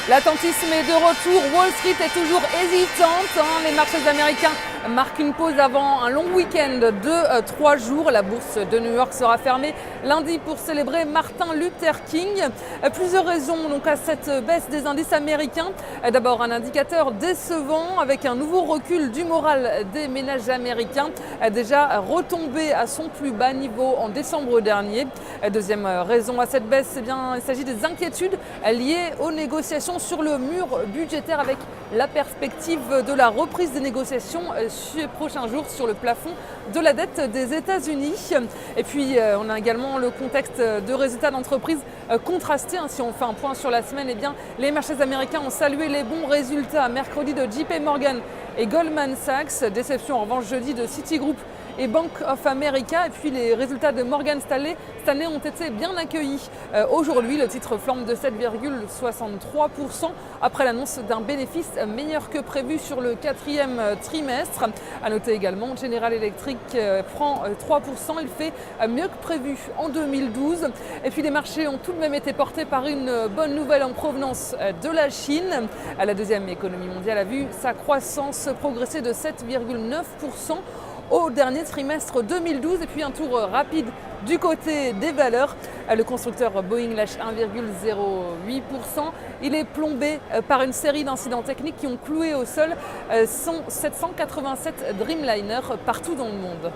L'attentisme est de retour, Wall Street est toujours hésitante. Les marchés américains marquent une pause avant un long week-end de 3 jours. La bourse de New York sera fermée lundi pour célébrer Martin Luther King. Plusieurs raisons donc à cette baisse des indices américains. D'abord un indicateur décevant avec un nouveau recul du moral des ménages américains, déjà retombé à son plus bas niveau en décembre dernier. Deuxième raison à cette baisse, il s'agit des inquiétudes liées aux négociations sur le mur budgétaire avec la perspective de la reprise des négociations ces prochains jours sur le plafond de la dette des États-Unis. Et puis on a également le contexte de résultats d'entreprise contrastés. Si on fait un point sur la semaine, les marchés américains ont salué les bons résultats mercredi de JP Morgan et Goldman Sachs. Déception en revanche jeudi de Citigroup et Bank of America. Et puis les résultats de Morgan Stanley cette année ont été bien accueillis. Aujourd'hui, le titre flambe de 7,63% après l'annonce d'un bénéfice meilleur que prévu sur le quatrième trimestre. À noter également, General Electric prend 3%, il fait mieux que prévu en 2012. Et puis les marchés ont tout de même été portés par une bonne nouvelle en provenance de la Chine. La deuxième économie mondiale a vu sa croissance progresser de 7,9% au dernier trimestre 2012. Et puis un tour rapide du côté des valeurs. Le constructeur Boeing lâche 1,08%. Il est plombé par une série d'incidents techniques qui ont cloué au sol son 787 Dreamliner partout dans le monde.